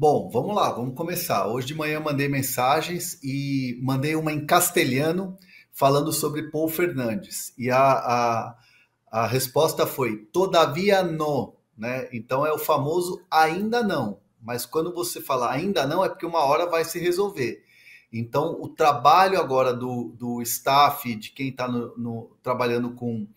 Bom, vamos lá, vamos começar. Hoje de manhã eu mandei mensagens e mandei uma em castelhano falando sobre Paul Fernandes. A resposta foi todavia no, né? Então é o famoso ainda não. Mas quando você fala ainda não, é porque uma hora vai se resolver. Então, o trabalho agora do staff, de quem está trabalhando com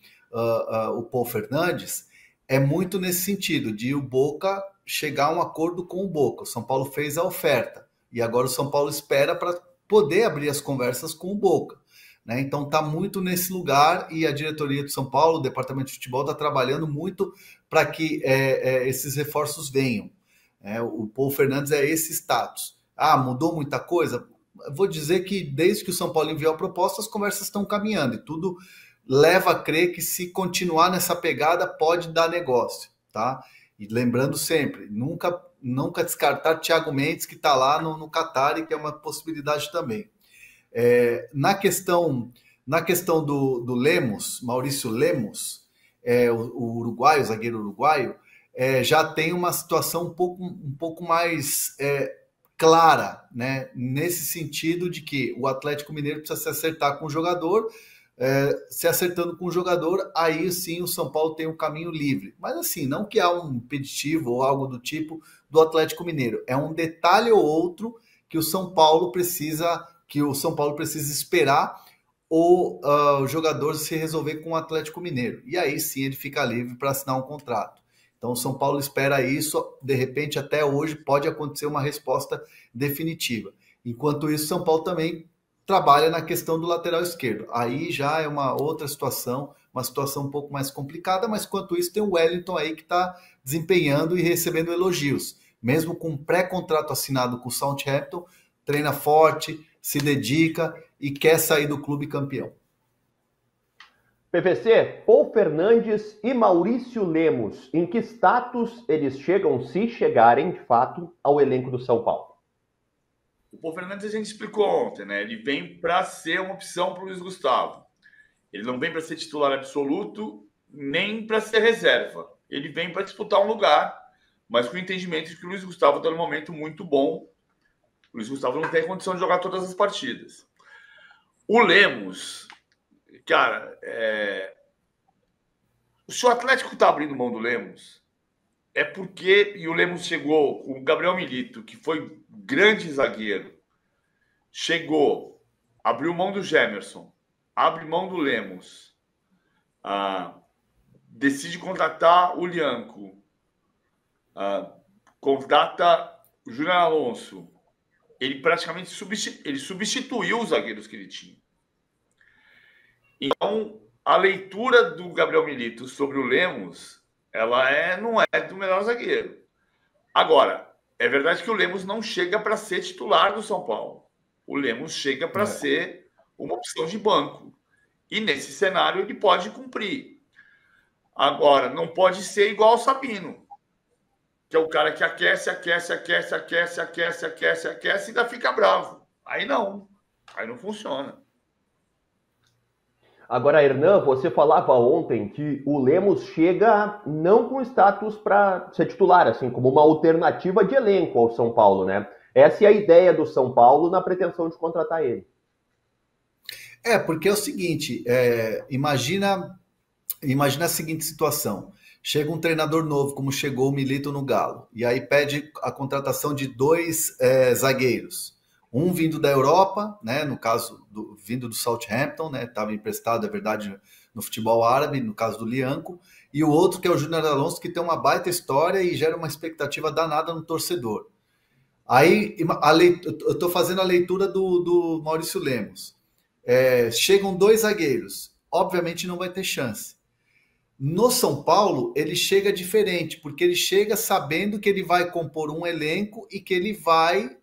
o Paul Fernandes, é muito nesse sentido, de o Boca chegar a um acordo com o Boca. O São Paulo fez a oferta e agora o São Paulo espera para poder abrir as conversas com o Boca. Né? Então está muito nesse lugar e a diretoria do São Paulo, o departamento de futebol, está trabalhando muito para que esses reforços venham. O Paul Fernandes é esse status. Ah, mudou muita coisa? Vou dizer que desde que o São Paulo enviou a proposta, as conversas estão caminhando e tudo leva a crer que se continuar nessa pegada pode dar negócio, tá? E lembrando sempre, nunca descartar Thiago Mendes, que está lá no Qatar e que é uma possibilidade também. Na questão do Lemos, Maurício Lemos, o uruguaio, o zagueiro uruguaio, já tem uma situação um pouco mais clara, né? Nesse sentido de que o Atlético Mineiro precisa se acertar com o jogador, se acertando com o jogador, aí sim o São Paulo tem um caminho livre. Mas assim, não que há um impeditivo ou algo do tipo do Atlético Mineiro. É um detalhe ou outro que o São Paulo precisa esperar o jogador se resolver com o Atlético Mineiro. E aí sim ele fica livre para assinar um contrato. Então o São Paulo espera isso, de repente até hoje pode acontecer uma resposta definitiva. Enquanto isso, o São Paulo também trabalha na questão do lateral esquerdo. Aí já é uma outra situação, uma situação um pouco mais complicada, mas quanto isso tem o Wellington aí que está desempenhando e recebendo elogios. Mesmo com um pré-contrato assinado com o Southampton, treina forte, se dedica e quer sair do clube campeão. PVC, Paul Fernandes e Maurício Lemos, em que status eles chegam, se chegarem de fato, ao elenco do São Paulo? O Paul Fernandes a gente explicou ontem, né? Ele vem para ser uma opção para o Luiz Gustavo. Ele não vem para ser titular absoluto, nem para ser reserva. Ele vem para disputar um lugar, mas com o entendimento de que o Luiz Gustavo está num momento muito bom. O Luiz Gustavo não tem condição de jogar todas as partidas. O Lemos, cara, se o Atlético está abrindo mão do Lemos, é porque, e o Lemos chegou, o Gabriel Milito, que foi grande zagueiro, chegou, abriu mão do Gemerson, abre mão do Lemos, decide contratar o Lianco, contrata o Júnior Alonso. Ele praticamente substituiu os zagueiros que ele tinha. Então, a leitura do Gabriel Milito sobre o Lemos, ela não é do melhor zagueiro. Agora, é verdade que o Lemos não chega para ser titular do São Paulo. O Lemos chega para ser uma opção de banco. E nesse cenário ele pode cumprir. Agora, não pode ser igual ao Sabino, que é o cara que aquece e ainda fica bravo. Aí não funciona. Agora, Hernan, você falava ontem que o Lemos chega não com status para ser titular, assim, como uma alternativa de elenco ao São Paulo, né? Essa é a ideia do São Paulo na pretensão de contratar ele. Porque é o seguinte, imagina a seguinte situação. Chega um treinador novo, como chegou o Milito no Galo, e aí pede a contratação de dois zagueiros. Um vindo da Europa, né, no caso, vindo do Southampton, né, estava emprestado, é verdade, no futebol árabe, no caso do Lianco, e o outro que é o Júnior Alonso, que tem uma baita história e gera uma expectativa danada no torcedor. Aí eu estou fazendo a leitura do Maurício Lemos. Chegam dois zagueiros, obviamente não vai ter chance. No São Paulo, ele chega diferente, porque ele chega sabendo que ele vai compor um elenco e que ele vai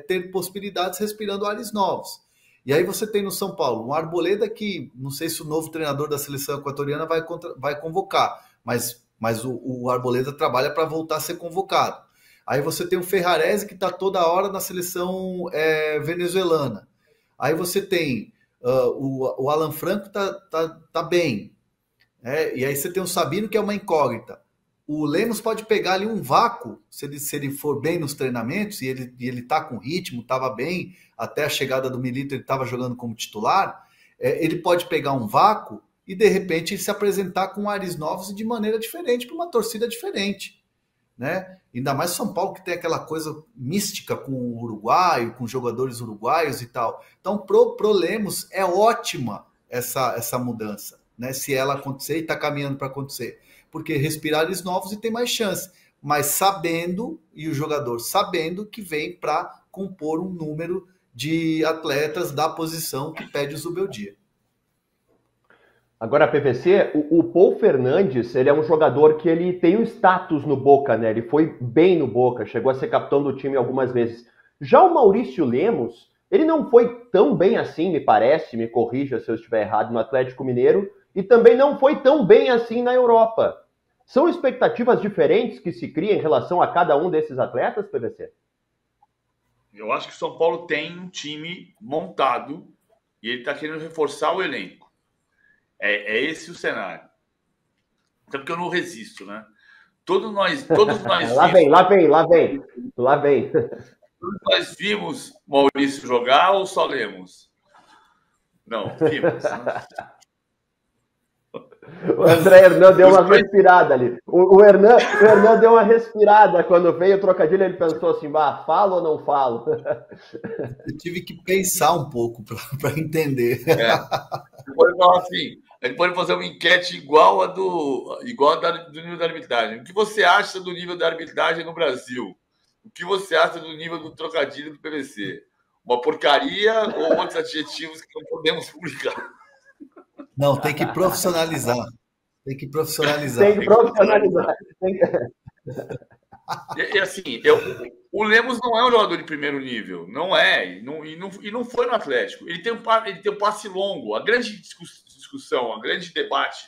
ter possibilidades respirando ares novos. E aí você tem no São Paulo um Arboleda que, não sei se o novo treinador da seleção equatoriana vai convocar, mas o Arboleda trabalha para voltar a ser convocado. Aí você tem o Ferrarese que está toda hora na seleção venezuelana. Aí você tem o Alan Franco tá bem. E aí você tem o Sabino, que é uma incógnita. o Lemos pode pegar ali um vácuo, se ele for bem nos treinamentos, e ele tá com ritmo, estava bem, até a chegada do Milito ele estava jogando como titular, ele pode pegar um vácuo e de repente se apresentar com ares novos e de maneira diferente, para uma torcida diferente, né? Ainda mais São Paulo, que tem aquela coisa mística com o uruguaio, com jogadores uruguaios e tal. Então, pro Lemos é ótima essa mudança, né? Se ela acontecer e está caminhando para acontecer, porque respirar ares novos e tem mais chance, mas sabendo, e o jogador sabendo que vem para compor um número de atletas da posição que pede o Zubeldia. Agora, PVC, o Paul Fernandes, ele é um jogador que ele tem um status no Boca, né? Ele foi bem no Boca, chegou a ser capitão do time algumas vezes. Já o Maurício Lemos, ele não foi tão bem assim, me parece, me corrija se eu estiver errado, no Atlético Mineiro, e também não foi tão bem assim na Europa. São expectativas diferentes que se criam em relação a cada um desses atletas, PVC? Eu acho que o São Paulo tem um time montado e ele está querendo reforçar o elenco. É esse o cenário. Até porque eu não resisto, né? Todos nós lá vem. Todos nós vimos Maurício jogar ou só lemos? Não, vimos. Né? O André Hernan deu uma respirada ali. O Hernan deu uma respirada quando veio o trocadilho, ele pensou assim, falo ou não falo? Eu tive que pensar um pouco para entender. Ele pode fazer uma enquete igual a do nível da arbitragem. O que você acha do nível da arbitragem no Brasil? O que você acha do nível do trocadilho do PVC? Uma porcaria ou outros adjetivos que não podemos publicar? Não, tem que profissionalizar. E assim, o Lemos não é um jogador de primeiro nível. Não é. E não foi no Atlético. Ele tem um passe longo. A grande discussão, o grande debate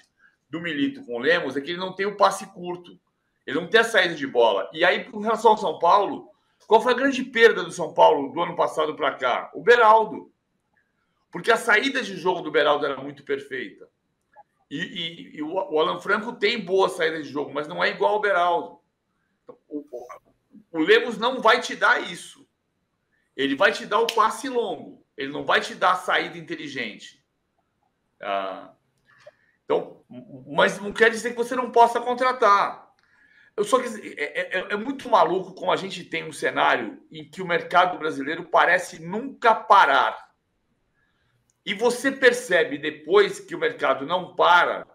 do Milito com o Lemos é que ele não tem o passe curto. Ele não tem a saída de bola. E aí, com relação ao São Paulo, qual foi a grande perda do São Paulo do ano passado para cá? O Beraldo. Porque a saída de jogo do Beraldo era muito perfeita. E o Alan Franco tem boa saída de jogo, mas não é igual ao Beraldo. O Lemos não vai te dar isso. Ele vai te dar o passe longo. Ele não vai te dar a saída inteligente. Então, mas não quer dizer que você não possa contratar. É muito maluco como a gente tem um cenário em que o mercado brasileiro parece nunca parar. E você percebe depois que o mercado não para,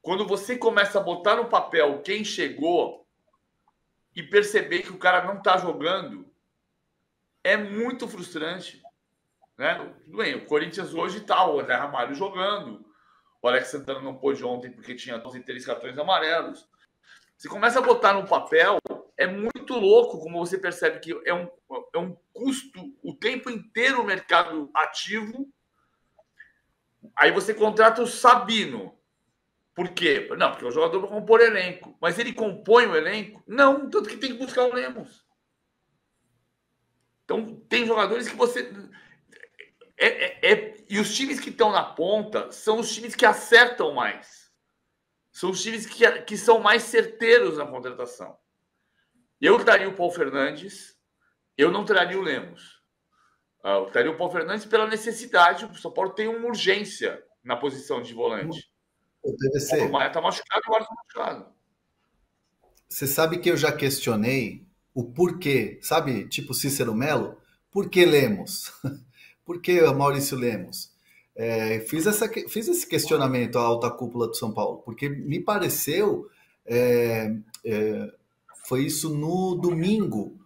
quando você começa a botar no papel quem chegou e perceber que o cara não está jogando, é muito frustrante. Né? Tudo bem, o Corinthians hoje está o André Ramalho jogando, o Alex Santana não pôde ontem porque tinha 3 cartões amarelos. Você começa a botar no papel, é muito louco como você percebe que é um custo o tempo inteiro o mercado ativo. Aí você contrata o Sabino. Por quê? Não, porque o jogador vai compor elenco. Mas ele compõe o elenco? Não, tanto que tem que buscar o Lemos. Então, tem jogadores que você... E os times que estão na ponta são os times que acertam mais. São os times que são mais certeiros na contratação. Eu traria o Paul Fernandes, eu não traria o Lemos. Eu traria o Paul Fernandes pela necessidade. O São Paulo tem uma urgência na posição de volante. O Maia está machucado, agora está machucado. Você sabe que eu já questionei o porquê, sabe? Tipo Cícero Melo, por que Lemos? Por que Maurício Lemos? Fiz esse questionamento à alta cúpula do São Paulo, porque me pareceu, foi isso no domingo.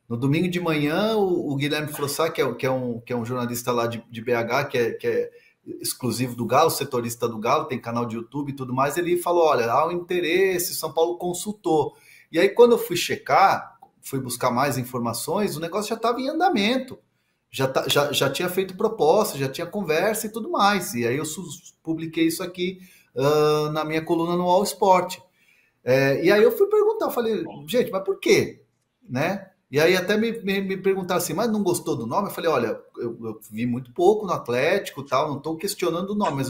No domingo de manhã, o Guilherme Frossá, que é um jornalista lá de BH, que é exclusivo do Galo, setorista do Galo, tem canal de YouTube e tudo mais, ele falou, olha, há um interesse, São Paulo consultou. E aí, quando eu fui checar, fui buscar mais informações, o negócio já estava em andamento. Já tinha feito proposta, já tinha conversa e tudo mais. E aí eu publiquei isso aqui na minha coluna no All Sport. E aí eu fui perguntar, eu falei, gente, mas por quê? Né? E aí até me perguntaram assim, mas não gostou do nome? Eu falei, olha, eu vi muito pouco no Atlético, tal, não estou questionando o nome, mas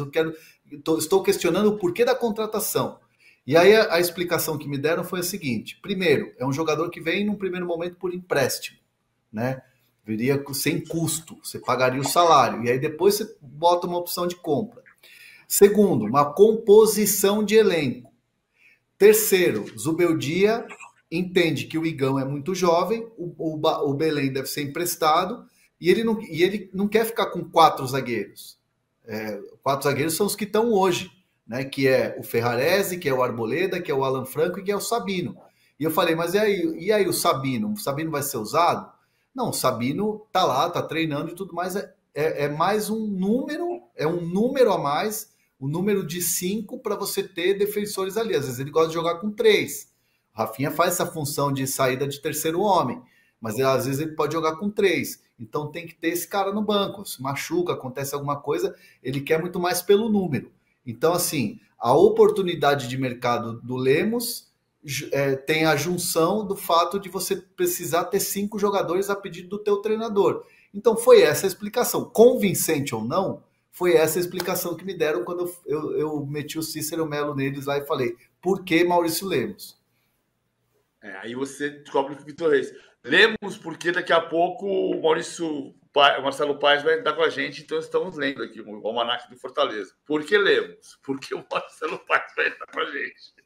estou questionando o porquê da contratação. E aí a explicação que me deram foi a seguinte: primeiro, é um jogador que vem num primeiro momento por empréstimo, né? Viria sem custo, você pagaria o salário, e aí depois você bota uma opção de compra. Segundo, uma composição de elenco. Terceiro, Zubeldia entende que o Igão é muito jovem, o Belém deve ser emprestado, e ele não quer ficar com 4 zagueiros. 4 zagueiros são os que estão hoje, né? Que é o Ferrarese, que é o Arboleda, que é o Alan Franco e que é o Sabino. E eu falei, mas e aí o Sabino? O Sabino vai ser usado? Não, o Sabino tá lá, tá treinando e tudo mais. É mais um número, é um número a mais, o número de 5 para você ter defensores ali. Às vezes ele gosta de jogar com 3. O Rafinha faz essa função de saída de terceiro homem, mas às vezes ele pode jogar com 3. Então tem que ter esse cara no banco. Se machuca, acontece alguma coisa, ele quer muito mais pelo número. Então, assim, a oportunidade de mercado do Lemos tem a junção do fato de você precisar ter 5 jogadores a pedido do teu treinador. Então foi essa a explicação. Convincente ou não, foi essa a explicação que me deram quando eu meti o Cícero Melo neles lá e falei, por que Maurício Lemos? Aí você descobre que o Vitor Reis. Lemos, porque daqui a pouco o Marcelo Paes vai estar com a gente, então estamos lendo aqui o Almanac do Fortaleza. Por que lemos? Porque o Marcelo Paes vai estar com a gente.